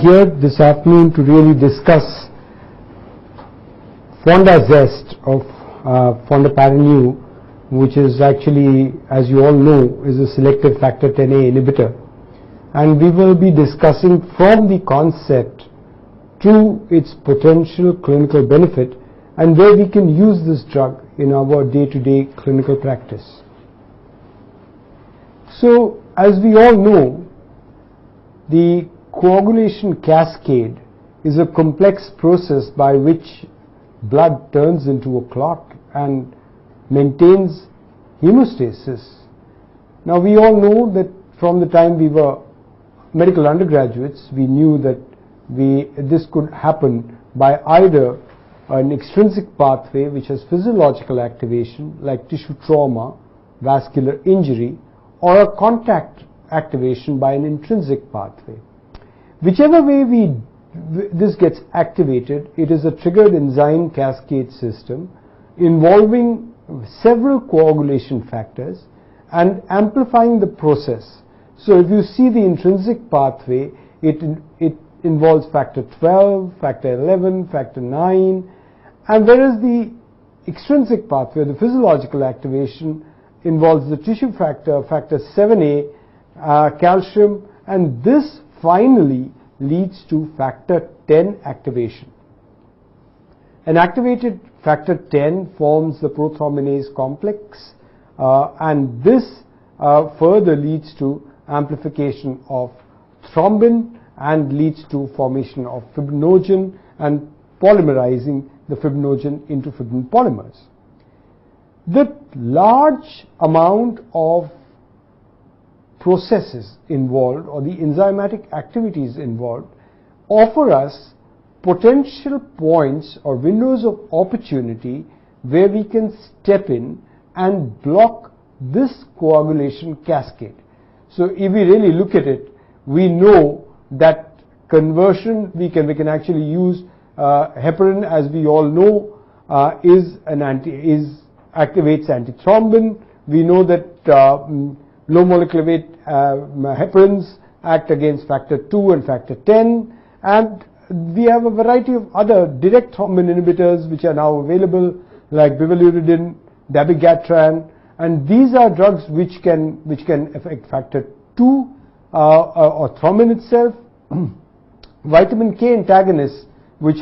Here this afternoon to really discuss fondazest of fondaparinib, which is actually, as you all know, is a selective factor Xa inhibitor, and we will be discussing from the concept to its potential clinical benefit and where we can use this drug in our day-to-day clinical practice. So, as we all know, the coagulation cascade is a complex process by which blood turns into a clot and maintains hemostasis. Now, we all know that from the time we were medical undergraduates, we knew that this could happen by either an extrinsic pathway which has physiological activation like tissue trauma, vascular injury, or a contact activation by an intrinsic pathway. Whichever way this gets activated, it is a triggered enzyme cascade system involving several coagulation factors and amplifying the process. So if you see the intrinsic pathway, it involves factor 12, factor 11, factor 9, and whereas the extrinsic pathway, the physiological activation, involves the tissue factor, factor 7A, calcium, and this finally leads to factor 10 activation. An activated factor 10 forms the prothrombinase complex, and this further leads to amplification of thrombin and leads to formation of fibrinogen and polymerizing the fibrinogen into fibrin polymers. The large amount of processes involved or the enzymatic activities involved offer us potential points or windows of opportunity where we can step in and block this coagulation cascade. So if we really look at it, we know that conversion, we can actually use heparin, as we all know, activates antithrombin. We know that low molecular weight heparins act against factor 2 and factor 10, and we have a variety of other direct thrombin inhibitors which are now available, like bivalirudin, dabigatran, and these are drugs which can affect factor 2 or thrombin itself. Vitamin K antagonists, which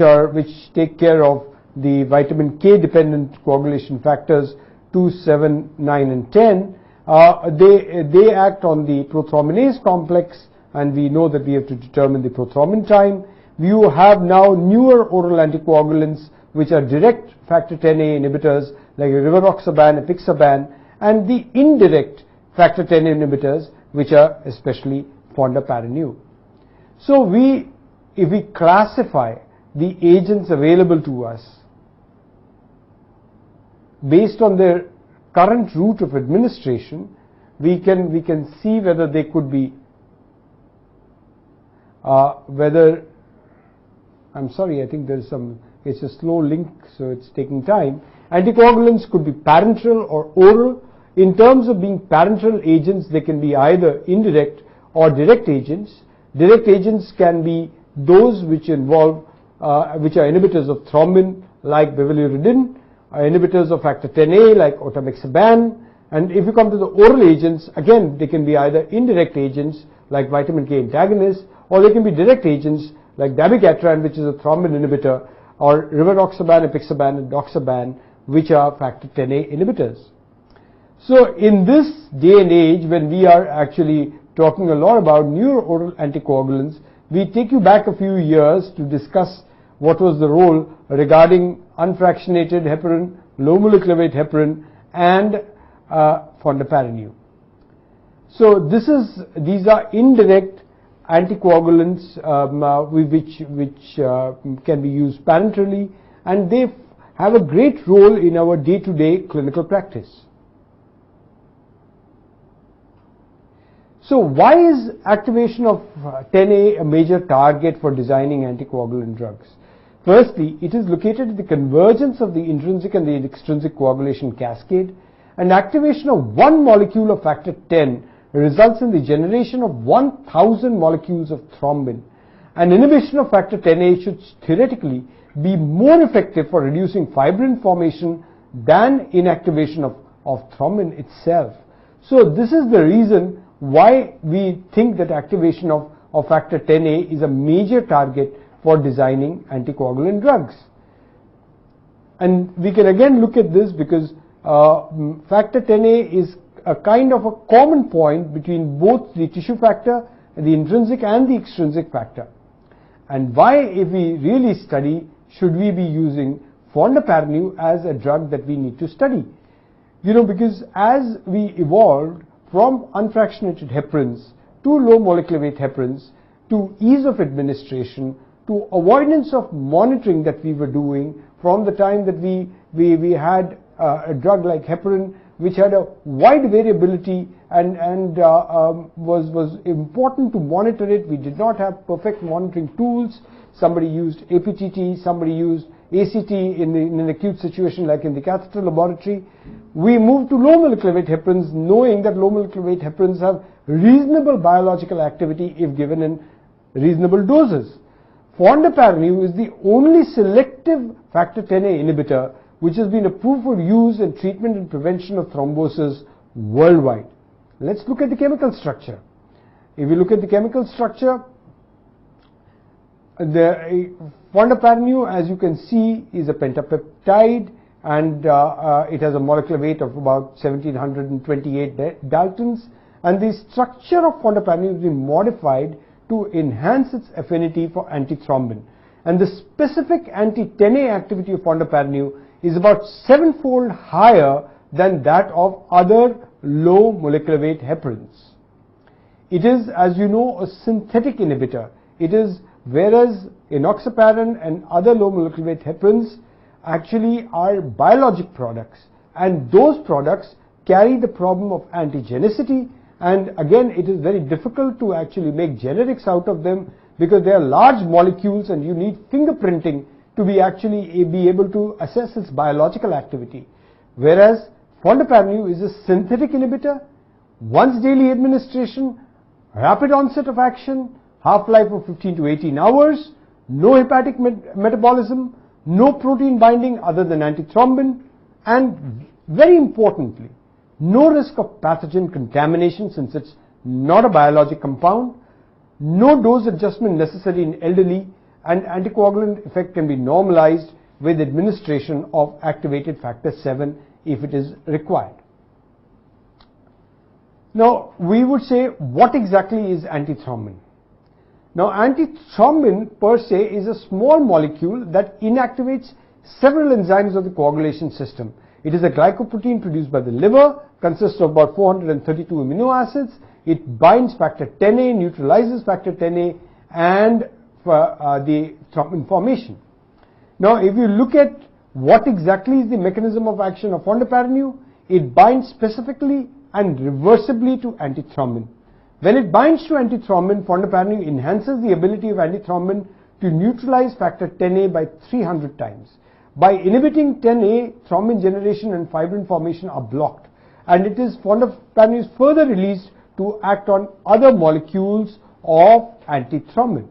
take care of the vitamin K dependent coagulation factors 2, 7, 9, and 10. They act on the prothrombinase complex, and we know that we have to determine the prothrombin time. You have now newer oral anticoagulants which are direct factor 10A inhibitors like rivaroxaban, apixaban, and the indirect factor 10 inhibitors which are especially fondaparinib. So if we classify the agents available to us based on their current route of administration, we can see whether they could be I'm sorry, I think it's a slow link, so it's taking time. Anticoagulants could be parenteral or oral. In terms of being parenteral agents, they can be either indirect or direct agents. Direct agents can be those which involve which are inhibitors of thrombin like bivalirudin, inhibitors of factor 10A like otamixaban, and if you come to the oral agents, again they can be either indirect agents like vitamin K antagonists, or they can be direct agents like dabigatran, which is a thrombin inhibitor, or rivaroxaban, apixaban, and doxaban, which are factor 10A inhibitors. So in this day and age, when we are actually talking a lot about newer oral anticoagulants, we take you back a few years to discuss what was the role regarding unfractionated heparin, low molecular weight heparin, and fondaparinib. So these are indirect anticoagulants which can be used parenterally, and they have a great role in our day-to-day clinical practice. So why is activation of 10A a major target for designing anticoagulant drugs? Firstly, it is located at the convergence of the intrinsic and the extrinsic coagulation cascade, and activation of one molecule of factor 10 results in the generation of 1000 molecules of thrombin, and inhibition of factor Xa should theoretically be more effective for reducing fibrin formation than inactivation of thrombin itself. So this is the reason why we think that activation of factor Xa is a major target for designing anticoagulant drugs. And we can again look at this because factor Xa is a kind of a common point between both the tissue factor, the intrinsic and the extrinsic factor. And why, if we really study, should we be using fondaparinib as a drug that we need to study? Because as we evolved from unfractionated heparins to low molecular weight heparins, to ease of administration, to avoidance of monitoring that we were doing from the time that we had a drug like heparin, which had a wide variability and was important to monitor it. We did not have perfect monitoring tools. Somebody used APTT, somebody used ACT in an acute situation like in the catheter laboratory. We moved to low molecular weight heparins, knowing that low molecular weight heparins have reasonable biological activity if given in reasonable doses. Fondaparinib is the only selective factor Xa inhibitor which has been approved for use in treatment and prevention of thrombosis worldwide. Let's look at the chemical structure. If we look at the chemical structure, the fondaparinib, as you can see, is a pentapeptide, and it has a molecular weight of about 1728 Daltons, and the structure of fondaparinib has been modified to enhance its affinity for antithrombin, and the specific anti-10A activity of fondaparinib is about 7-fold higher than that of other low molecular weight heparins. It is, as you know, a synthetic inhibitor. It is, whereas enoxaparin and other low molecular weight heparins actually are biologic products, and those products carry the problem of antigenicity, and again it is very difficult to actually make generics out of them because they are large molecules and you need fingerprinting to be able to assess its biological activity. Whereas fondaparinib is a synthetic inhibitor, once daily administration, rapid onset of action, half-life of 15 to 18 hours, no hepatic metabolism, no protein binding other than antithrombin, and very importantly, no risk of pathogen contamination since it's not a biologic compound, no dose adjustment necessary in elderly, and anticoagulant effect can be normalized with administration of activated factor 7 if it is required. Now, we would say, what exactly is antithrombin? Now, antithrombin per se is a small molecule that inactivates several enzymes of the coagulation system. It is a glycoprotein produced by the liver, consists of about 432 amino acids. It binds factor Xa, neutralizes factor Xa, and the thrombin formation. Now, if you look at what exactly is the mechanism of action of fondaparinib, it binds specifically and reversibly to antithrombin. When it binds to antithrombin, fondaparinib enhances the ability of antithrombin to neutralize factor Xa by 300 times. By inhibiting Xa, thrombin generation and fibrin formation are blocked, and it is fondaparinib is further released to act on other molecules of antithrombin.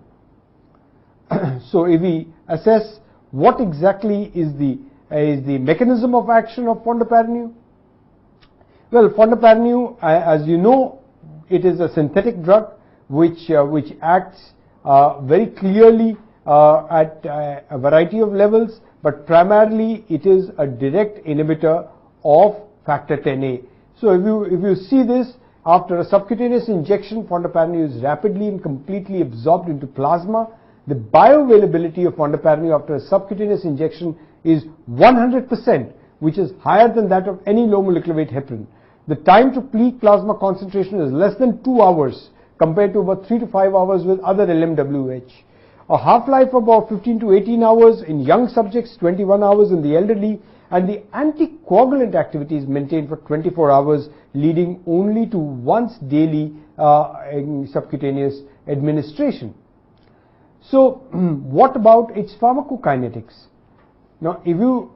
So if we assess what exactly is the mechanism of action of fondaparinib, well, fondaparinib, as you know, it is a synthetic drug which acts very clearly at a variety of levels, but primarily it is a direct inhibitor of factor Xa. So if you see this, after a subcutaneous injection, fondaparinib is rapidly and completely absorbed into plasma. The bioavailability of fondaparinib after a subcutaneous injection is 100%, which is higher than that of any low molecular weight heparin. The time to peak plasma concentration is less than 2 hours compared to about 3 to 5 hours with other LMWH. A half-life of about 15 to 18 hours in young subjects, 21 hours in the elderly, and the anticoagulant activity is maintained for 24 hours, leading only to once daily subcutaneous administration. So, what about its pharmacokinetics? Now, if you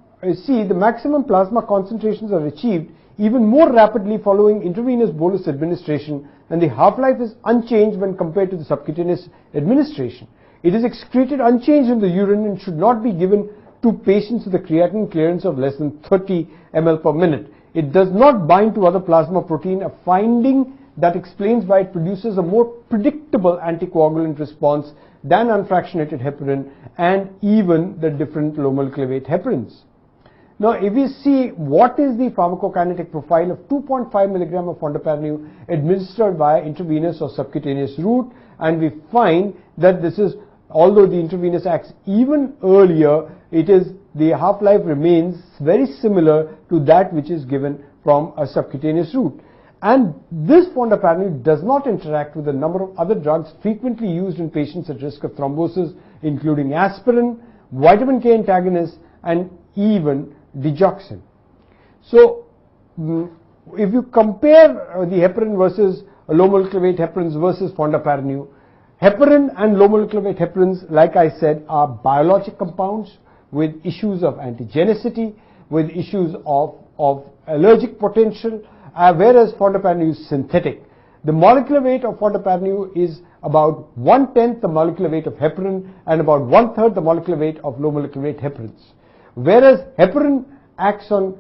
see, the maximum plasma concentrations are achieved even more rapidly following intravenous bolus administration, and the half-life is unchanged when compared to the subcutaneous administration. It is excreted unchanged in the urine and should not be given to patients with a creatinine clearance of less than 30 ml per minute. It does not bind to other plasma protein, a finding that explains why it produces a more predictable anticoagulant response than unfractionated heparin and even the different low molecular weight heparins. Now, if we see what is the pharmacokinetic profile of 2.5 milligram of fondaparinux administered via intravenous or subcutaneous route, and we find that this is, although the intravenous acts even earlier, the half-life remains very similar to that which is given from a subcutaneous route. And this fondaparinux does not interact with a number of other drugs frequently used in patients at risk of thrombosis, including aspirin, vitamin K antagonists, and even digoxin. So, if you compare the heparin versus low molecular weight heparins versus fondaparinux, heparin and low molecular weight heparins, like I said, are biologic compounds with issues of antigenicity, with issues of allergic potential, whereas fondaparinux is synthetic. The molecular weight of fondaparinux is about 1/10 the molecular weight of heparin and about 1/3 the molecular weight of low molecular weight heparins. Whereas heparin acts on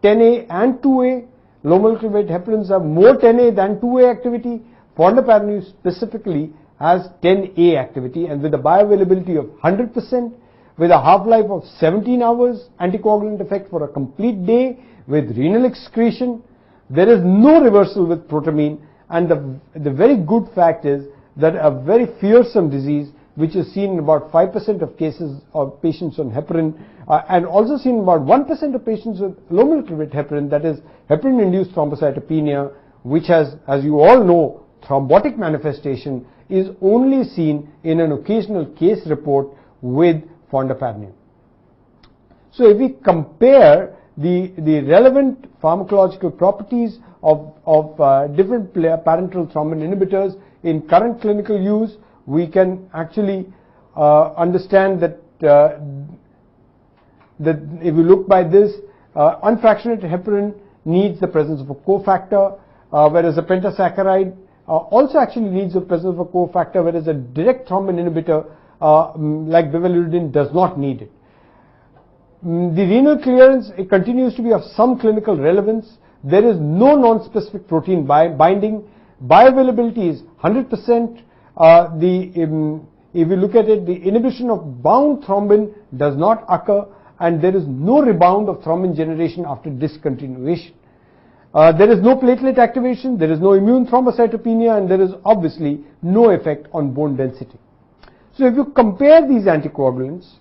10A and 2A, low molecular weight heparins have more 10A than 2A activity. Fondaparinux specifically has 10A activity, and with a bioavailability of 100%, with a half-life of 17 hours, anticoagulant effect for a complete day, with renal excretion, there is no reversal with protamine, and the very good fact is that a very fearsome disease, which is seen in about 5% of cases of patients on heparin, and also seen in about 1% of patients with low molecular weight heparin, that is heparin-induced thrombocytopenia, which has, as you all know, thrombotic manifestation, is only seen in an occasional case report with fondaparinux. So if we compare the relevant pharmacological properties of different parenteral thrombin inhibitors in current clinical use, we can actually understand that if we look by this, unfractionated heparin needs the presence of a cofactor, whereas a pentasaccharide also actually needs the presence of a cofactor, whereas a direct thrombin inhibitor like bivalirudin does not need it. The renal clearance, it continues to be of some clinical relevance. There is no non-specific protein binding. Bioavailability is 100%. If you look at it, the inhibition of bound thrombin does not occur, and there is no rebound of thrombin generation after discontinuation. There is no platelet activation, there is no immune thrombocytopenia, and there is obviously no effect on bone density. So if you compare these anticoagulants,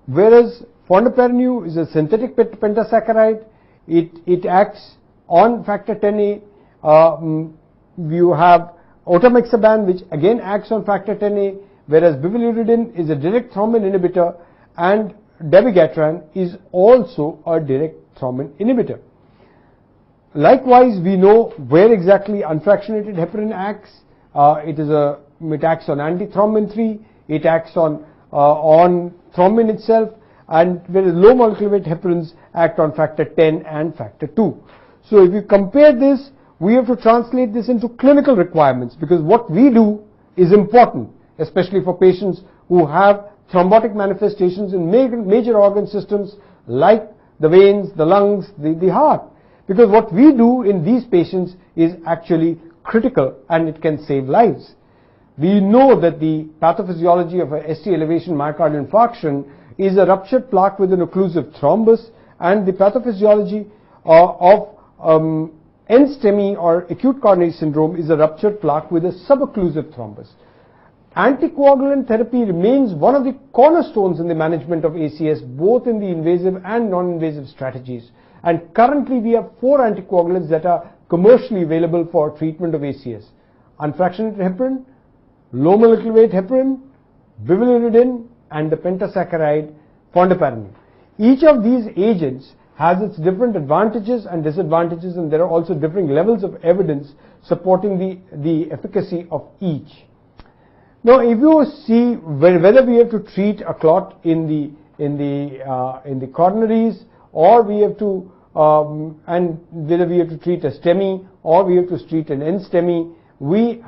whereas fondaparinux is a synthetic pentasaccharide, it acts on factor 10A. You have otamixaban, which again acts on factor 10A, whereas bivalirudin is a direct thrombin inhibitor, and dabigatran is also a direct thrombin inhibitor. Likewise, we know where exactly unfractionated heparin acts. It acts on antithrombin 3, it acts on thrombin itself, and whereas low molecular weight heparins act on factor 10 and factor 2. So if you compare this, we have to translate this into clinical requirements, because what we do is important, especially for patients who have thrombotic manifestations in major organ systems like the veins, the lungs, the heart. Because what we do in these patients is actually critical, and it can save lives. We know that the pathophysiology of a ST elevation myocardial infarction is a ruptured plaque with an occlusive thrombus, and the pathophysiology of NSTEMI or acute coronary syndrome is a ruptured plaque with a subocclusive thrombus. Anticoagulant therapy remains one of the cornerstones in the management of ACS, both in the invasive and non-invasive strategies. And currently we have 4 anticoagulants that are commercially available for treatment of ACS. Unfractionated heparin, low molecular weight heparin, bivalirudin, and the pentasaccharide fondaparinux. Each of these agents has its different advantages and disadvantages, and there are also different levels of evidence supporting the efficacy of each. Now, if you see whether we have to treat a clot in the coronaries, or we have to and whether we have to treat a STEMI or we have to treat an NSTEMI, we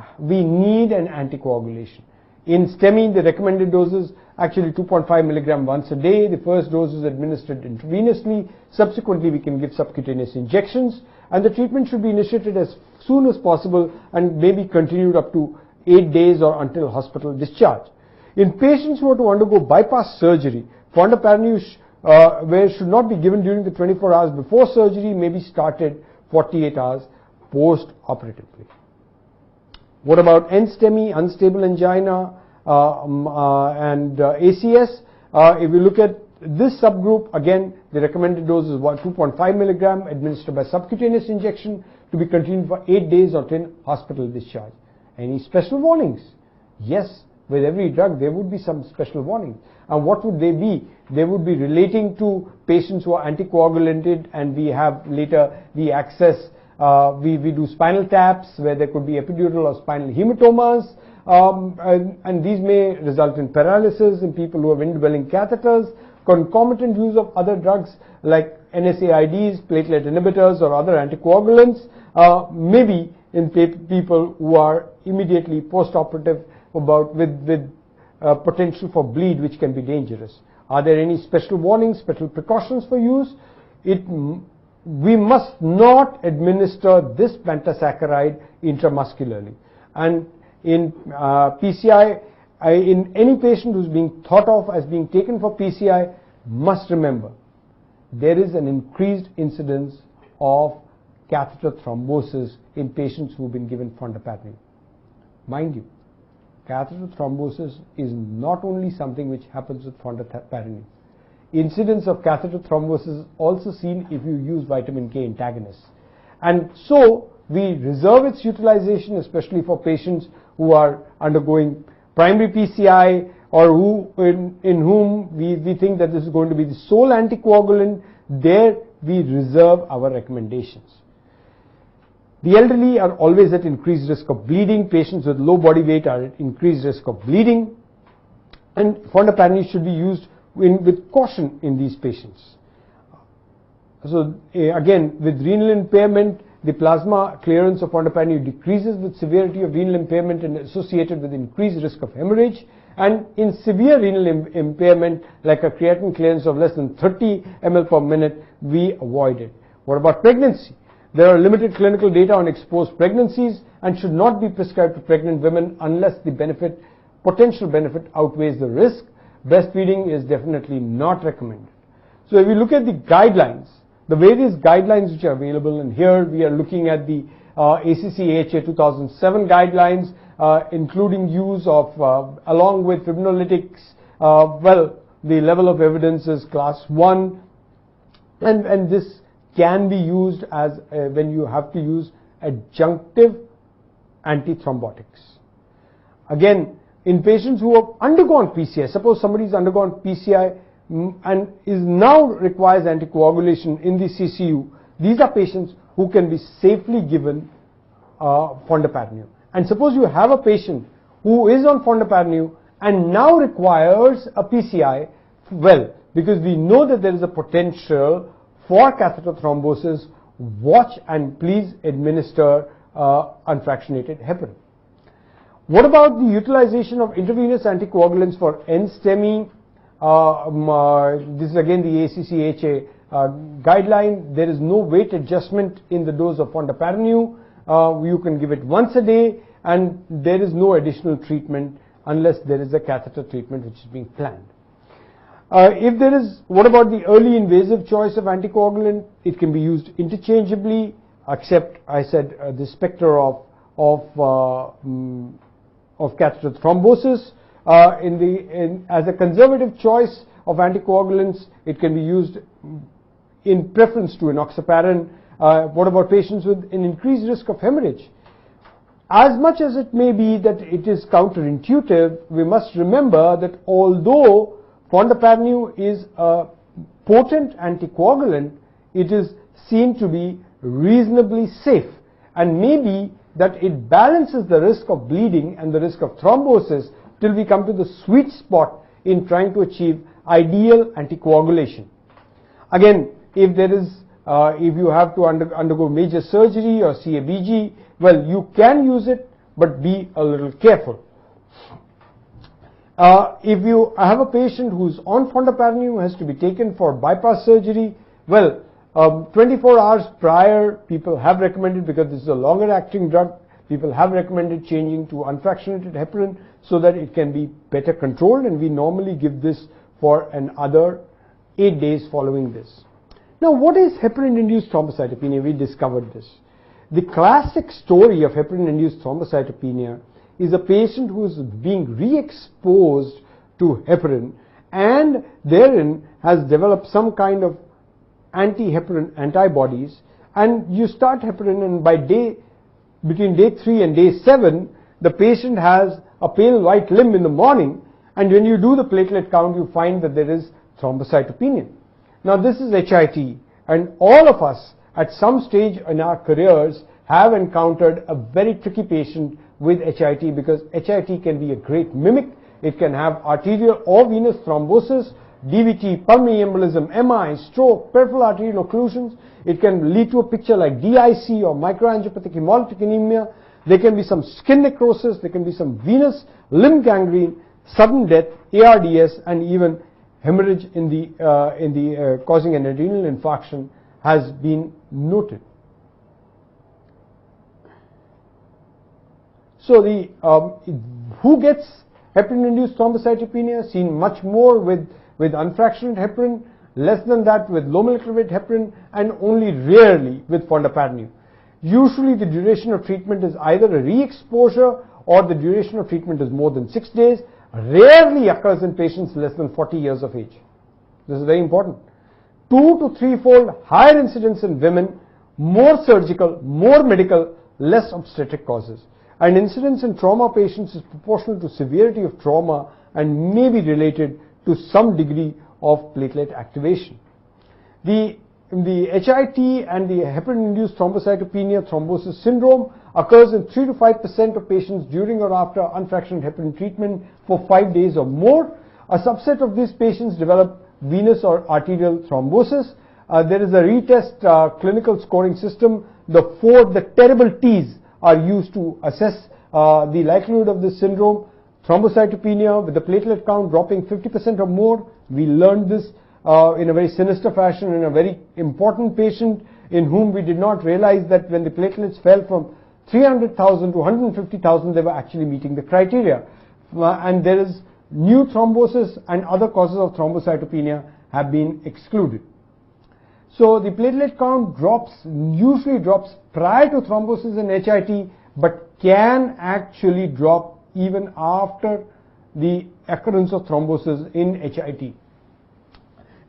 need an anticoagulation. In STEMI, the recommended doses actually 2.5 milligram once a day. The first dose is administered intravenously. Subsequently, we can give subcutaneous injections, and the treatment should be initiated as soon as possible and maybe continued up to 8 days or until hospital discharge. In patients who are to undergo bypass surgery, fondapatinib where should not be given during the 24 hours before surgery, may be started 48 hours post-operatively. What about NSTEMI, unstable angina, and ACS? If we look at this subgroup, again, the recommended dose is 2.5 milligram administered by subcutaneous injection to be continued for 8 days or till hospital discharge. Any special warnings? Yes, with every drug there would be some special warnings. And what would they be? They would be relating to patients who are anticoagulated, and we have later the access, we do spinal taps where there could be epidural or spinal hematomas, and these may result in paralysis in people who have indwelling catheters, concomitant use of other drugs like NSAIDs, platelet inhibitors or other anticoagulants, maybe in people who are immediately post-operative with potential for bleed, which can be dangerous. Are there any special warnings, special precautions for use? We must not administer this pentasaccharide intramuscularly. And in PCI, in any patient who's being thought of as being taken for PCI, must remember there is an increased incidence of catheter thrombosis in patients who've been given fondapatinib. Mind you, catheter thrombosis is not only something which happens with fondapatinib. Incidence of catheter thrombosis is also seen if you use vitamin K antagonists. And so we reserve its utilization, especially for patients who are undergoing primary PCI or in whom we think that this is going to be the sole anticoagulant. There we reserve our recommendations. The elderly are always at increased risk of bleeding. Patients with low body weight are at increased risk of bleeding, and fondapatinib should be used with caution in these patients. So again, with renal impairment, the plasma clearance of fondapatinib decreases with severity of renal impairment and associated with increased risk of hemorrhage. And in severe renal impairment, like a creatinine clearance of less than 30 ml per minute, we avoid it. What about pregnancy? There are limited clinical data on exposed pregnancies and should not be prescribed to pregnant women unless the potential benefit outweighs the risk. Breastfeeding is definitely not recommended. So if we look at the guidelines, the various guidelines which are available, and here we are looking at the ACC/AHA 2007 guidelines, including use of, along with fibrinolytics, the level of evidence is class 1, and this can be used as when you have to use adjunctive antithrombotics. Again, in patients who have undergone PCI, suppose somebody has undergone PCI and now requires anticoagulation in the CCU, these are patients who can be safely given fondapatinib. And suppose you have a patient who is on fondapatinib and now requires a PCI, because we know that there is a potential for catheter thrombosis, watch and please administer unfractionated heparin. What about the utilization of intravenous anticoagulants for NSTEMI? This is again the ACC/AHA guideline. There is no weight adjustment in the dose of fondapatinib. You can give it once a day, and there is no additional treatment unless there is a catheter treatment which is being planned. What about the early invasive choice of anticoagulant? It can be used interchangeably, except I said the specter of catheter thrombosis. As a conservative choice of anticoagulants, it can be used in preference to enoxaparin. What about patients with an increased risk of hemorrhage? As much as it may be that it is counterintuitive, we must remember that although fondapatinib is a potent anticoagulant, it is seen to be reasonably safe, and maybe that it balances the risk of bleeding and the risk of thrombosis till we come to the sweet spot in trying to achieve ideal anticoagulation. Again, if you have to undergo major surgery or CABG, you can use it, but be a little careful. If you have a patient who's on fondaparinux, who has to be taken for bypass surgery, well, 24 hours prior, people have recommended, because this is a longer acting drug, people have recommended changing to unfractionated heparin so that it can be better controlled, and we normally give this for another 8 days following this. Now, what is heparin-induced thrombocytopenia? We discovered this. The classic story of heparin-induced thrombocytopenia is a patient who is being re-exposed to heparin and therein has developed some kind of anti-heparin antibodies, and you start heparin, and by between day 3 and day 7, the patient has a pale white limb in the morning, and when you do the platelet count, you find that there is thrombocytopenia. Now, this is HIT, and all of us at some stage in our careers have encountered a very tricky patient with HIT, because HIT can be a great mimic. It can have arterial or venous thrombosis, DVT, pulmonary embolism, MI, stroke, peripheral arterial occlusions. It can lead to a picture like DIC or microangiopathic hemolytic anemia. There can be some skin necrosis, there can be some venous limb gangrene, sudden death, ARDS, and even hemorrhage causing an adrenal infarction has been noted. So who gets heparin-induced thrombocytopenia? Seen much more with unfractionated heparin, less than that with low molecular weight heparin, and only rarely with fondaparinux. Usually the duration of treatment is either a re-exposure or the duration of treatment is more than 6 days. Rarely occurs in patients less than 40 years of age. This is very important. 2 to 3-fold higher incidence in women, more surgical, more medical, less obstetric causes. And incidence in trauma patients is proportional to severity of trauma and may be related to some degree of platelet activation. The HIT and the heparin-induced thrombocytopenia thrombosis syndrome occurs in 3 to 5% of patients during or after unfractionated heparin treatment for 5 days or more. A subset of these patients develop venous or arterial thrombosis. There is a retest clinical scoring system. The terrible T's are used to assess the likelihood of this syndrome. Thrombocytopenia with the platelet count dropping 50% or more. We learned this in a very sinister fashion in a very important patient in whom we did not realize that when the platelets fell from 300,000 to 150,000, they were actually meeting the criteria. And there is new thrombosis and other causes of thrombocytopenia have been excluded. So the platelet count usually drops prior to thrombosis in HIT, but can actually drop even after the occurrence of thrombosis in HIT.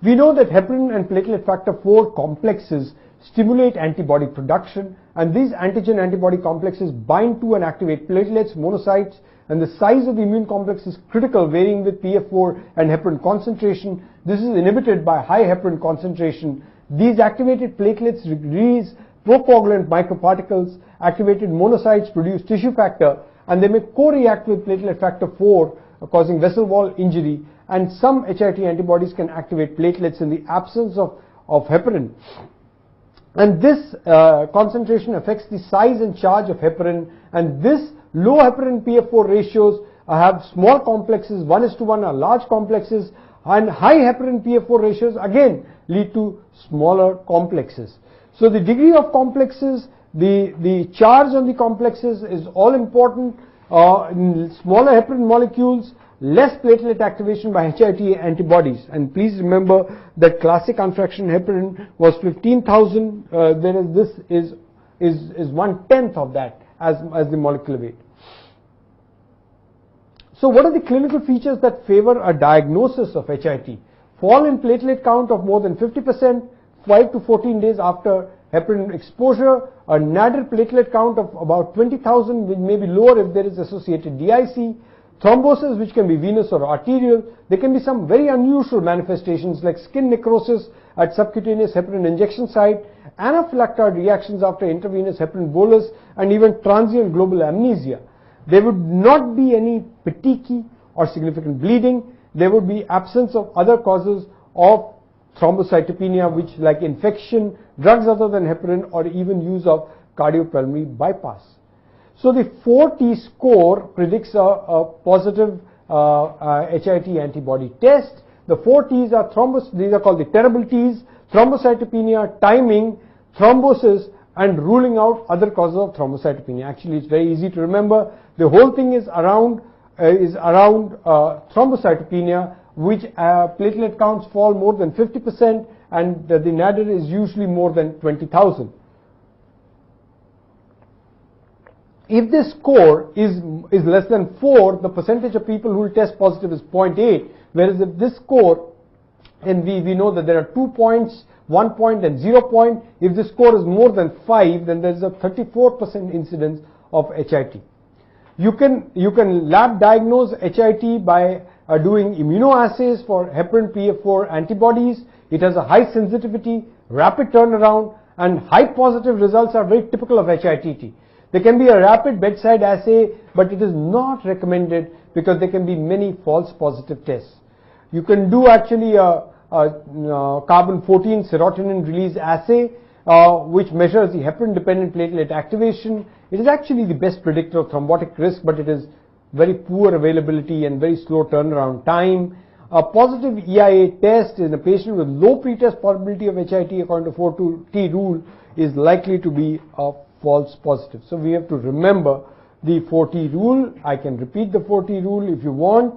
We know that heparin and platelet factor 4 complexes stimulate antibody production, and these antigen antibody complexes bind to and activate platelets, monocytes, and the size of the immune complex is critical, varying with PF4 and heparin concentration. This is inhibited by high heparin concentration. These activated platelets release procoagulant microparticles. Activated monocytes produce tissue factor, and they may co-react with platelet factor 4, causing vessel wall injury, and some HIT antibodies can activate platelets in the absence of heparin. And this concentration affects the size and charge of heparin, and this low heparin PF4 ratios have small complexes, 1:1 are large complexes, and high heparin PF4 ratios again lead to smaller complexes. So the degree of complexes, the charge on the complexes is all important. Smaller heparin molecules, less platelet activation by HIT antibodies. And please remember that classic unfractionated heparin was 15,000, whereas this is 1/10 of that as the molecular weight. So what are the clinical features that favor a diagnosis of HIT? Fall in platelet count of more than 50%, 5 to 14 days after heparin exposure, a nadir platelet count of about 20,000, which may be lower if there is associated DIC, thrombosis which can be venous or arterial. There can be some very unusual manifestations like skin necrosis at subcutaneous heparin injection site, anaphylactoid reactions after intravenous heparin bolus, and even transient global amnesia. There would not be any petechiae or significant bleeding. There would be absence of other causes of thrombocytopenia, which like infection, drugs other than heparin, or even use of cardiopulmonary bypass. So the 4T score predicts a positive HIT antibody test. The 4 T's are these are called the terrible T's: thrombocytopenia, timing, thrombosis, and ruling out other causes of thrombocytopenia. Actually, it's very easy to remember. The whole thing is around thrombocytopenia, which platelet counts fall more than 50%, and the nadir is usually more than 20,000. If this score is less than 4, the percentage of people who will test positive is 0.8, whereas if this score, and we know that there are 2 points, 1 point and 0 point, if the score is more than 5, then there is a 34% incidence of HIT. You can lab diagnose HIT by doing immunoassays for heparin PF4 antibodies. It has a high sensitivity, rapid turnaround, and high positive results are very typical of HIT. There can be a rapid bedside assay, but it is not recommended because there can be many false positive tests. You can do actually a carbon 14 serotonin release assay, which measures the heparin dependent platelet activation. It is actually the best predictor of thrombotic risk, but it is very poor availability and very slow turnaround time. A positive EIA test in a patient with low pretest probability of HIT according to 4T rule is likely to be a false positive. So we have to remember the 4T rule. I can repeat the 4T rule if you want.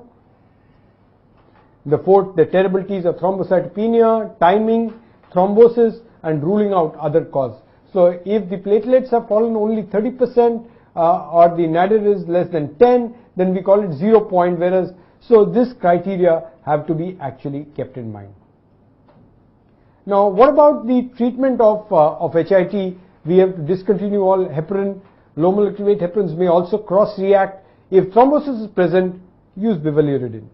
The terrible T's are thrombocytopenia, timing, thrombosis, and ruling out other cause. So if the platelets have fallen only 30% or the nadir is less than 10, then we call it 0 point, whereas so this criteria have to be actually kept in mind. Now what about the treatment of HIT? We have to discontinue all heparin. Low molecular weight heparins may also cross-react. If thrombosis is present, use bivalirudin.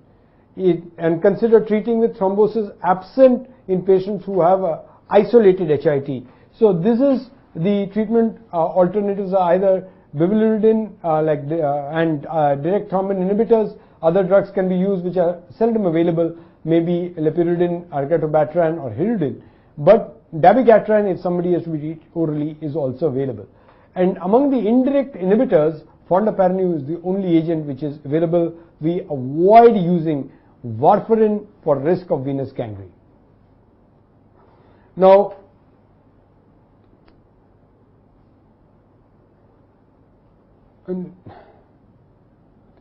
And consider treating with thrombosis absent in patients who have isolated HIT. So this is the treatment alternatives are either bivalirudin and direct thrombin inhibitors. Other drugs can be used which are seldom available, maybe lepiridin, argatrobatran, or hirutin. But dabigatran, if somebody has to be treated orally, is also available. And among the indirect inhibitors, fondaparinib is the only agent which is available. We avoid using warfarin for risk of venous gangrene. Now, I think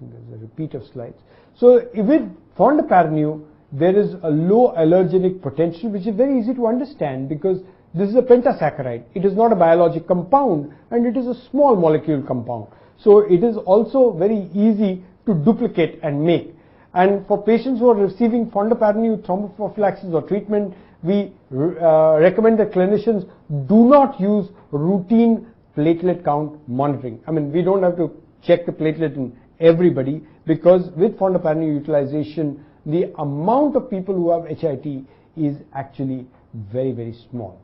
there's a repeat of slides. So with fondaparinib, there is a low allergenic potential, which is very easy to understand because this is a pentasaccharide. It is not a biologic compound and it is a small molecule compound. So it is also very easy to duplicate and make. And for patients who are receiving fondaparinib thromboprophylaxis or treatment, we recommend that clinicians do not use routine platelet count monitoring. I mean, we don't have to check the platelet in everybody because with fondaparinib utilization, the amount of people who have HIT is actually very, very small.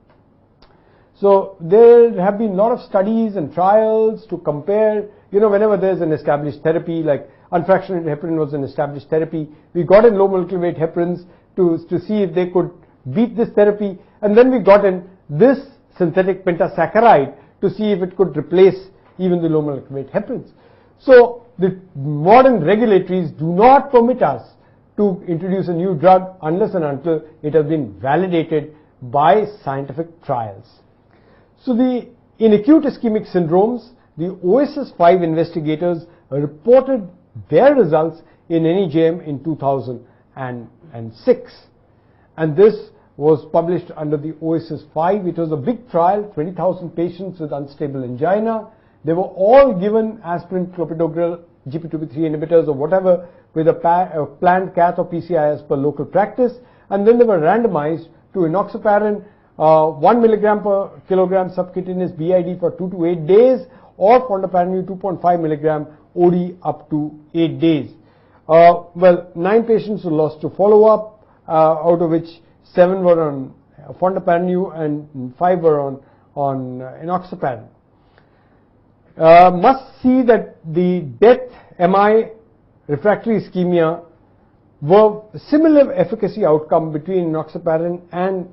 So there have been a lot of studies and trials to compare, whenever there's an established therapy, like unfractionated heparin was an established therapy, we got in low molecular weight heparins to see if they could beat this therapy, and then we got in this synthetic pentasaccharide to see if it could replace even the low molecular weight heparins. So the modern regulatories do not permit us to introduce a new drug unless and until it has been validated by scientific trials. So in acute ischemic syndromes, the OSS-5 investigators reported their results in NEJM in 2006, and this was published under the OSS-5. It was a big trial, 20,000 patients with unstable angina. They were all given aspirin, clopidogrel, GP2B3 inhibitors or whatever with a planned cath or PCI as per local practice, and then they were randomized to enoxaparin 1 milligram per kilogram subcutaneous BID for 2 to 8 days or fondaparinib 2.5 milligram OD up to 8 days. 9 patients were lost to follow-up, out of which 7 were on fondaparinib and 5 were on enoxaparin. Must see that the death, MI, refractory ischemia were similar efficacy outcome between enoxaparin and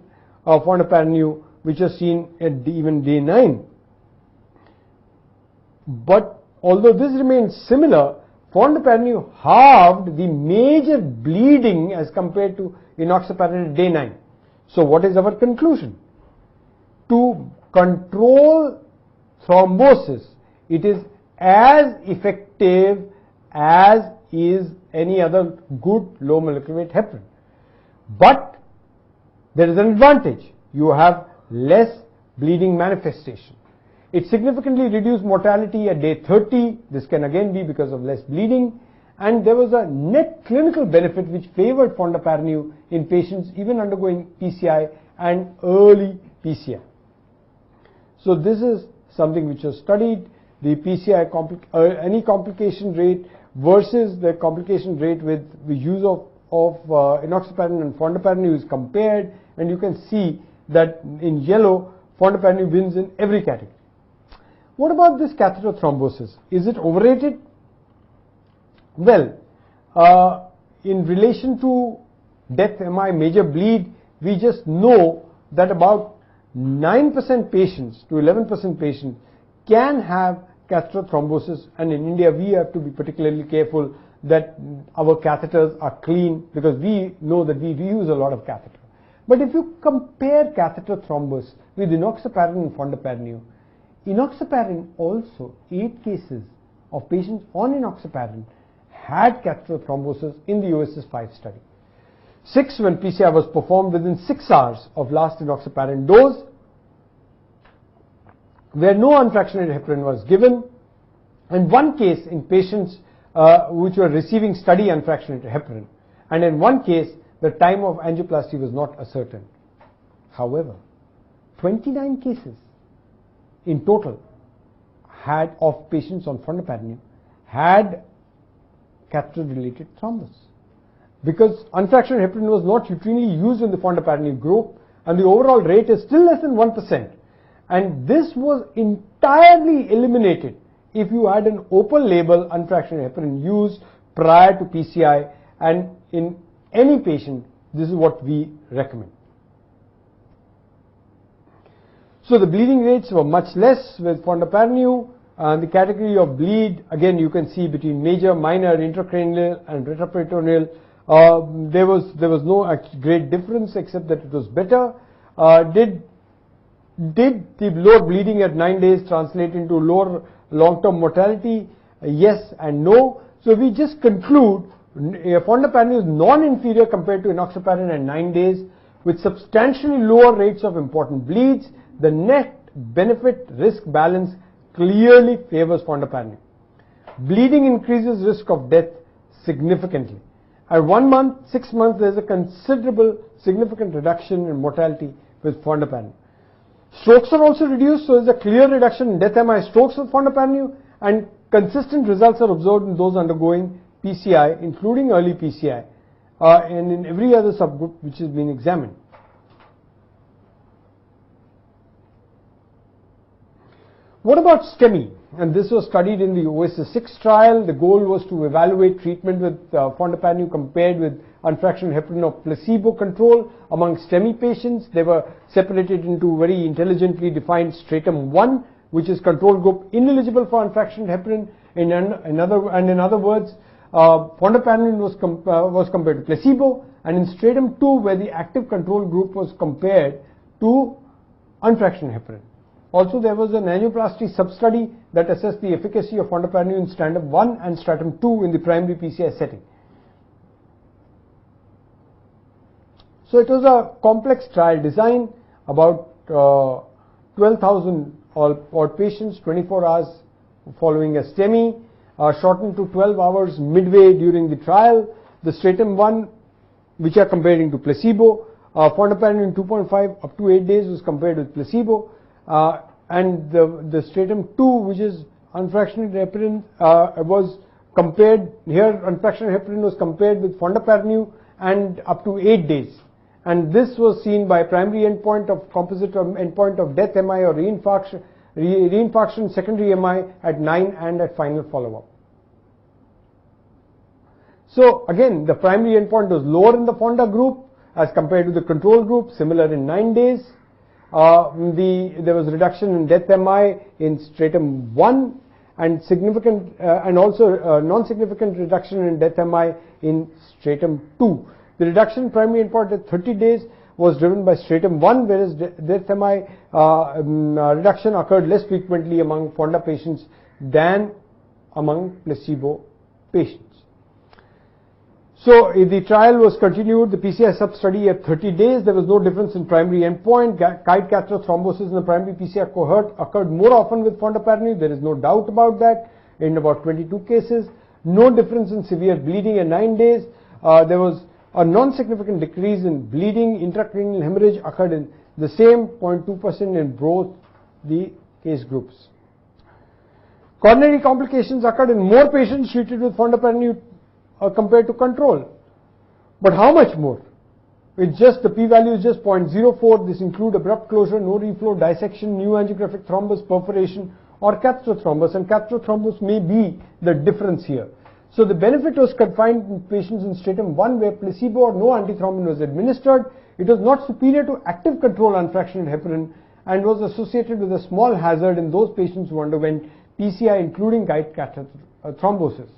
fondaparinib, which is seen at even day 9. But although this remains similar, fondaparinib halved the major bleeding as compared to enoxaparin at day 9. So what is our conclusion? To control thrombosis, it is as effective as is any other good low molecular weight heparin. But there is an advantage. You have less bleeding manifestation. It significantly reduced mortality at day 30. This can again be because of less bleeding. And there was a net clinical benefit which favored fondaparinib in patients even undergoing PCI and early PCI. So this is something which was studied, the PCI any complication rate versus the complication rate with the use of enoxaparin and fondaparinib is compared, and you can see that in yellow fondaparinib wins in every category. What about this catheter thrombosis? Is it overrated? Well, in relation to death, MI, major bleed, we just know that about 9% patients to 11% patients can have catheter thrombosis, and in India we have to be particularly careful that our catheters are clean because we know that we reuse a lot of catheter. But if you compare catheter thrombus with enoxaparin and fondaparinib, enoxaparin also 8 cases of patients on enoxaparin had catheter thrombosis in the OSS 5 study. 6 when PCI was performed within 6 hours of last enoxaparin dose, where no unfractionated heparin was given, and 1 case in patients which were receiving study unfractionated heparin, and in 1 case the time of angioplasty was not ascertained. However, 29 cases in total had of patients on fondaparinib had catheter related thrombus, because unfractionated heparin was not routinely used in the fondaparinib group, and the overall rate is still less than 1%. And this was entirely eliminated if you had an open label unfractionated heparin used prior to PCI, and in any patient this is what we recommend. So the bleeding rates were much less with fondaparinib, and the category of bleed again you can see between major, minor, intracranial and retroperitoneal. There was no great difference except that it was better. Did the lower bleeding at 9 days translate into lower long-term mortality? Yes and no. So we just conclude fondaparinib is non-inferior compared to enoxaparin at 9 days with substantially lower rates of important bleeds. The net benefit risk balance clearly favors fondaparinib. Bleeding increases risk of death significantly. At 1 month, 6 months, there is a considerable significant reduction in mortality with fondaparinib. Strokes are also reduced, so there is a clear reduction in death MI strokes with fondaparinib, and consistent results are observed in those undergoing PCI, including early PCI, and in every other subgroup which has been examined. What about STEMI? And this was studied in the OSS 6 trial. The goal was to evaluate treatment with fondaparinib compared with unfractionated heparin or placebo control among STEMI patients. They were separated into very intelligently defined stratum 1, which is control group ineligible for unfractionated heparin. In other words, fondaparinib was compared to placebo, and in stratum 2, where the active control group was compared to unfractionated heparin. Also, there was an angioplasty sub-study that assessed the efficacy of fondaparinib in stratum 1 and stratum 2 in the primary PCI setting. So it was a complex trial design, about 12,000 odd patients, 24 hours following a STEMI, shortened to 12 hours midway during the trial. The stratum 1, which are comparing to placebo, fondaparinib 2.5 up to 8 days was compared with placebo. And the stratum 2, which is unfractionated heparin, was compared here. Unfractionated heparin was compared with fondaparinib and up to 8 days, and this was seen by primary endpoint of composite endpoint of death MI or reinfarction, secondary MI at 9 and at final follow-up. So again, the primary endpoint was lower in the fonda group as compared to the control group, similar in 9 days. There was reduction in death MI in stratum 1, and significant and also non-significant reduction in death MI in stratum 2. The reduction in primary endpoint at 30 days was driven by stratum 1, whereas death MI reduction occurred less frequently among Fonda patients than among placebo patients. So the trial was continued, the PCI sub-study at 30 days. There was no difference in primary endpoint. Guide catheter thrombosis in the primary PCI cohort occurred more often with fondaparinib. There is no doubt about that, in about 22 cases. No difference in severe bleeding at 9 days. There was a non-significant decrease in bleeding. Intracranial hemorrhage occurred in the same 0.2% in both the case groups. Coronary complications occurred in more patients treated with fondaparinib compared to control. But how much more? It's just the p-value is just 0.04. This include abrupt closure, no reflow, dissection, new angiographic thrombus, perforation, or catheter thrombus, and catheter thrombus may be the difference here. So the benefit was confined in patients in stratum 1 where placebo or no antithrombin was administered. It was not superior to active control unfractionated heparin and was associated with a small hazard in those patients who underwent PCI including guide catheter thrombosis.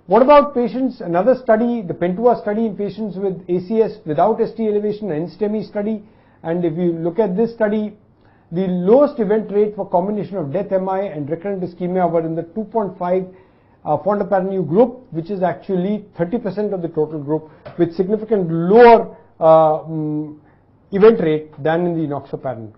What about patients, another study, the Pentua study in patients with ACS without ST elevation, an STEMI study, and if you look at this study, the lowest event rate for combination of death MI and recurrent ischemia were in the 2.5 fondaparinib group, which is actually 30% of the total group, with significant lower event rate than in the enoxaparin.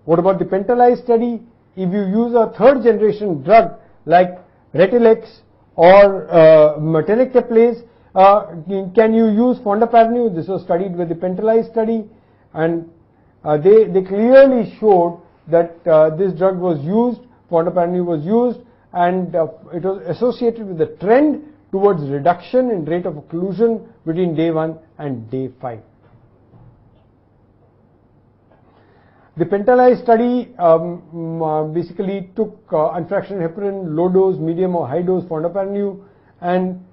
What about the Pentalize study? If you use a third generation drug like Retilex or tenecteplase, can you use fondaparinib? This was studied with the Pentalize study, and they clearly showed that this drug was used, fondaparinib was used, and it was associated with a trend towards reduction in rate of occlusion between day 1 and day 5. The Pentalize study basically took unfractionated heparin, low dose, medium or high dose fondaparinib, and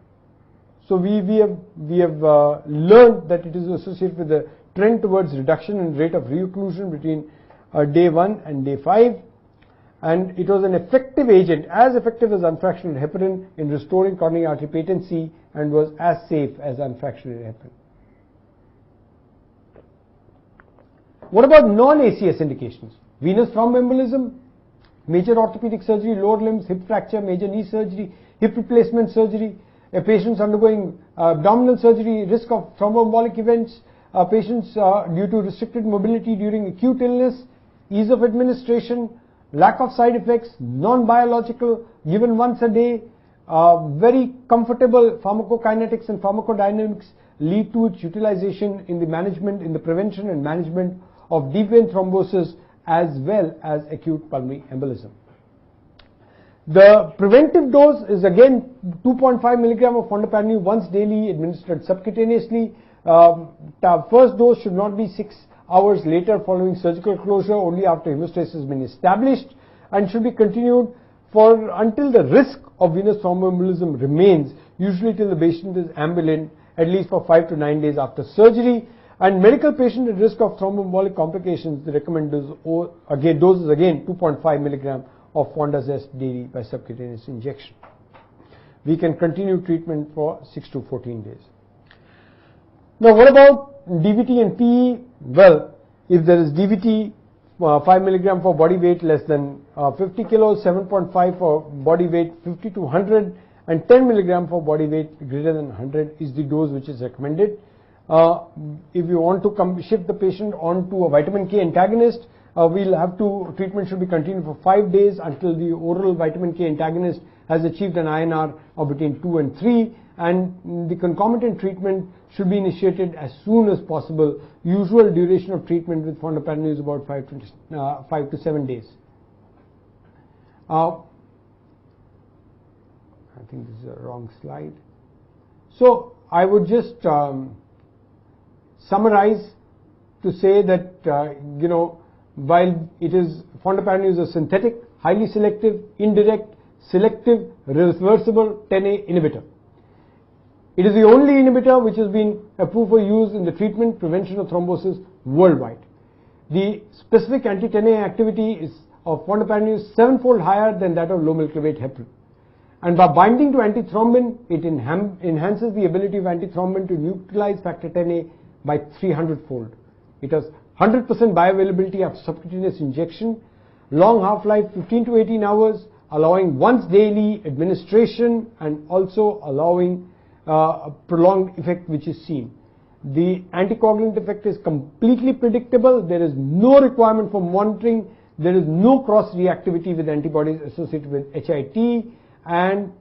so we have learned that it is associated with a trend towards reduction in rate of reocclusion between day 1 and day 5, and it was an effective agent, as effective as unfractionated heparin in restoring coronary artery patency, and was as safe as unfractionated heparin. What about non-ACS indications? Venous thromboembolism, major orthopedic surgery, lower limbs, hip fracture, major knee surgery, hip replacement surgery, patients undergoing abdominal surgery, risk of thromboembolic events, patients due to restricted mobility during acute illness, ease of administration, lack of side effects, non-biological, given once a day, very comfortable pharmacokinetics and pharmacodynamics lead to its utilization in the management, in the prevention and management of deep vein thrombosis as well as acute pulmonary embolism. The preventive dose is again 2.5 milligram of fondaparinib once daily administered subcutaneously. The first dose should not be 6 hours later following surgical closure, only after hemostasis has been established, and should be continued for until the risk of venous thromboembolism remains, usually till the patient is ambulant, at least for 5 to 9 days after surgery. And medical patient at risk of thromboembolic complications, the recommended dose is again 2.5 milligram of Fondazest daily by subcutaneous injection. We can continue treatment for 6 to 14 days. Now what about DVT and PE? Well, if there is DVT, 5 milligram for body weight less than 50 kilos, 7.5 for body weight 50 to 100, and 10 milligram for body weight greater than 100 is the dose which is recommended. If you want to shift the patient onto a vitamin K antagonist, treatment should be continued for 5 days until the oral vitamin K antagonist has achieved an INR of between 2 and 3, and the concomitant treatment should be initiated as soon as possible. Usual duration of treatment with fondaparinib is about 5 to 7 days. I think this is a wrong slide. So I would just summarize to say that while it is fondaparinib is a synthetic, highly selective, indirect, selective, reversible 10A inhibitor. It is the only inhibitor which has been approved for use in the treatment prevention of thrombosis worldwide. The specific anti-10A activity is of fondaparinux is 7-fold higher than that of low molecular weight heparin. And by binding to antithrombin, it enhances the ability of antithrombin to neutralize factor 10A by 300-fold. It has 100% bioavailability after subcutaneous injection, long half-life 15 to 18 hours, allowing once daily administration and also allowing a prolonged effect which is seen. The anticoagulant effect is completely predictable. There is no requirement for monitoring. There is no cross-reactivity with antibodies associated with HIT. And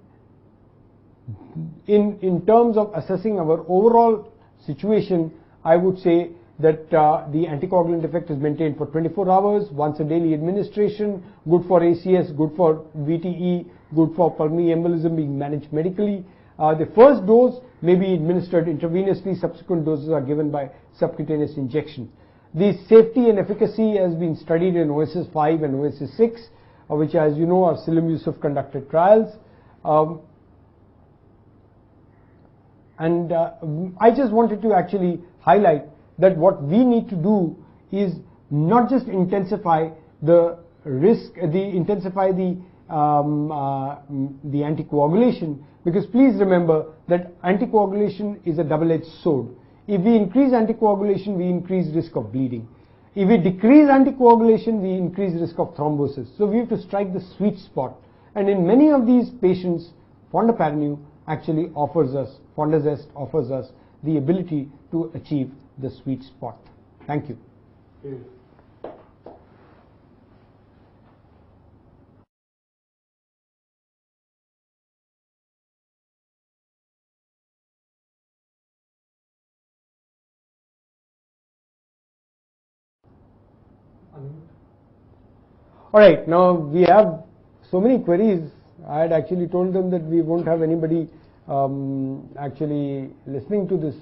in terms of assessing our overall situation, I would say that the anticoagulant effect is maintained for 24 hours, once a daily administration, good for ACS, good for VTE, good for pulmonary embolism being managed medically. The first dose may be administered intravenously, subsequent doses are given by subcutaneous injection. The safety and efficacy has been studied in OSS 5 and OSS 6, which, as you know, are Selim Yusuf conducted trials. I just wanted to actually highlight that what we need to do is not just intensify the risk, intensify the anticoagulation, because please remember that anticoagulation is a double-edged sword. If we increase anticoagulation, we increase risk of bleeding. If we decrease anticoagulation, we increase risk of thrombosis. So we have to strike the sweet spot. And in many of these patients, fondaparinux actually offers us, Fondazest offers us the ability to achieve the sweet spot. Thank you. All right, now we have so many queries. I had actually told them that we won't have anybody actually listening to this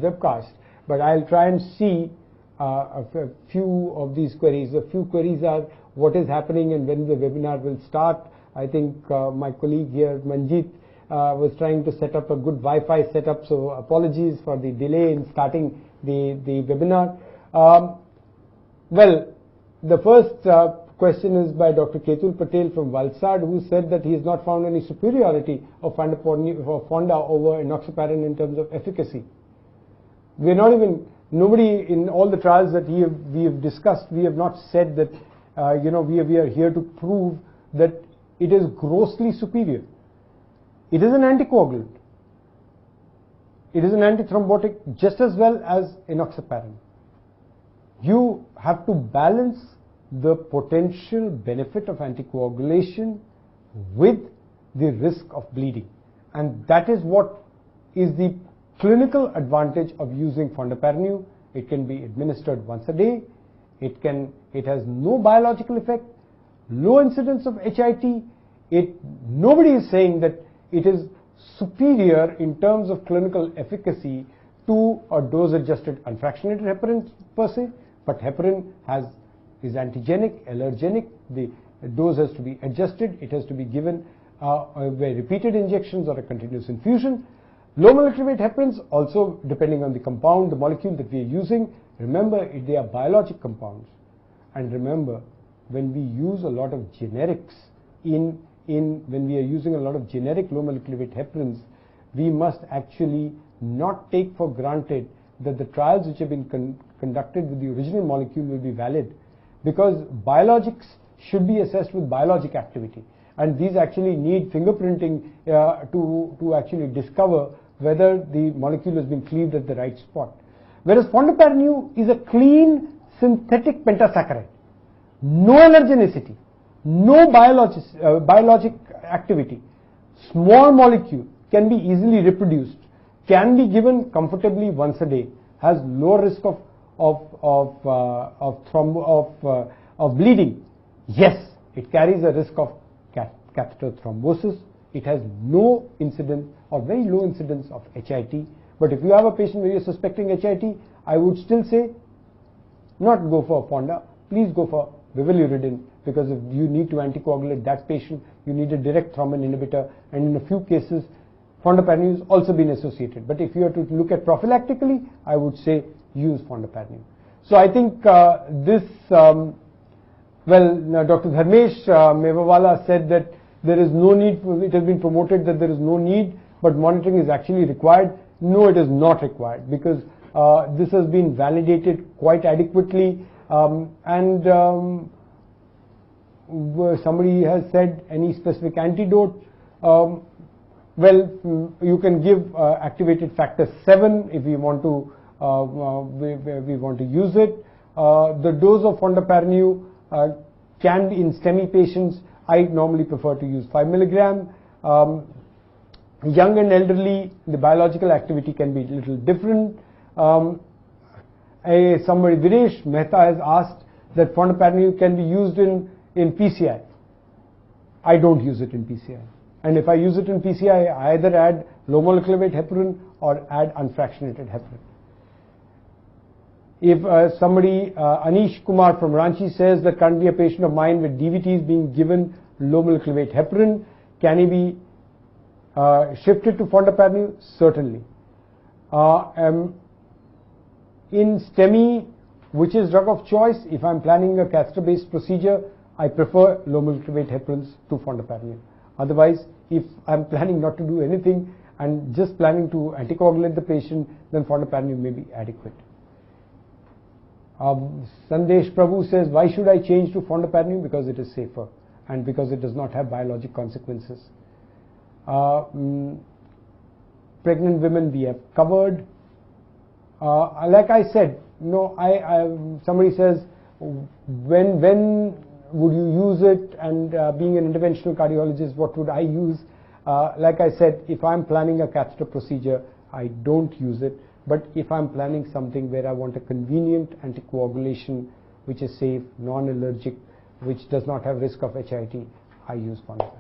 webcast, but I'll try and see a few of these queries. A few queries are what is happening and when the webinar will start. I think my colleague here, Manjeet, was trying to set up a good Wi-Fi setup, so apologies for the delay in starting the webinar. Well, the first question is by Dr. Ketul Patel from Valsad, who said that he has not found any superiority of Fonda over enoxaparin in terms of efficacy. We're not even, nobody in all the trials that we have discussed, we have not said that, we are here to prove that it is grossly superior. It is an anticoagulant. It is an antithrombotic just as well as enoxaparin. You have to balance the potential benefit of anticoagulation with the risk of bleeding, and that is what is the clinical advantage of using fondaparinux. It can be administered once a day. It has no biological effect, low incidence of HIT. Nobody is saying that it is superior in terms of clinical efficacy to a dose-adjusted unfractionated heparin per se, but heparin is antigenic, allergenic. The dose has to be adjusted. It has to be given by repeated injections or a continuous infusion. Low molecular weight heparins, also depending on the compound, the molecule that we are using. Remember, they are biologic compounds. And remember, when we use a lot of generics when we are using a lot of generic low molecular weight heparins, we must actually not take for granted that the trials which have been conducted with the original molecule will be valid, because biologics should be assessed with biologic activity, and these actually need fingerprinting to actually discover whether the molecule has been cleaved at the right spot. Whereas fondaparinux is a clean synthetic pentasaccharide, no allergenicity, no biologic activity, small molecule, can be easily reproduced, can be given comfortably once a day, has low risk of bleeding. Yes, it carries a risk of catheter thrombosis. It has no incidence or very low incidence of HIT. But if you have a patient where you're suspecting HIT, I would still say not go for Fonda. Please go for bivalirudin, because if you need to anticoagulate that patient, you need a direct thrombin inhibitor, and in a few cases fondapatinib has also been associated. But if you are to look at prophylactically, I would say use fondapatinib. So I think this, Dr. Dharmesh Mewawala said that there is no need, it has been promoted that there is no need, but monitoring is actually required. No, it is not required, because this has been validated quite adequately, somebody has said any specific antidote. You can give activated factor 7 if we want to use it. The dose of fondapatinib can be in STEMI patients. I normally prefer to use 5 milligram. Young and elderly, the biological activity can be a little different. Somebody, Dinesh Mehta, has asked that fondapatinib can be used in PCI. I don't use it in PCI. And if I use it in PCI, I either add low molecular weight heparin or add unfractionated heparin. If somebody, Anish Kumar from Ranchi, says that currently a patient of mine with DVT is being given low molecular weight heparin, can he be shifted to fondapatinib? Certainly. In STEMI, which is drug of choice, if I'm planning a catheter-based procedure, I prefer low molecular weight heparins to fondapatinib. Otherwise, if I'm planning not to do anything and just planning to anticoagulate the patient, then fondapatinib may be adequate. Sandesh Prabhu says, why should I change to fondapatinib? Because it is safer and because it does not have biologic consequences. Pregnant women we have covered. Like I said, somebody says, when would you use it? And being an interventional cardiologist, what would I use? Like I said, if I'm planning a catheter procedure, I don't use it. But if I'm planning something where I want a convenient anticoagulation, which is safe, non-allergic, which does not have risk of HIT, I use fondapatinib.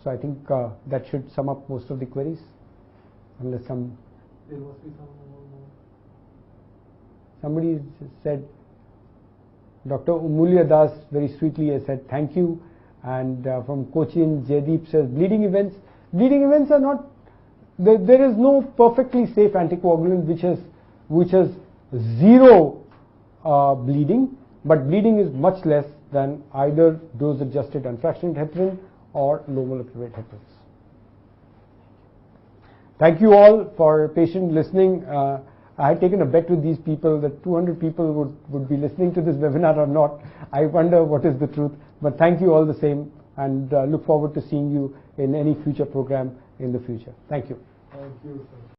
So I think that should sum up most of the queries, unless there must be somebody said. Dr. Umulya Das very sweetly has said thank you, and from Cochin, Jaydeep says bleeding events. Bleeding events are not. There is no perfectly safe anticoagulant which has zero bleeding, but bleeding is much less than either dose-adjusted unfractionated heparin or low molecular weight heparins. Thank you all for patient listening. I had taken a bet with these people that 200 people would be listening to this webinar or not. I wonder what is the truth, but thank you all the same, and look forward to seeing you in any future program in the future. Thank you. Thank you, sir.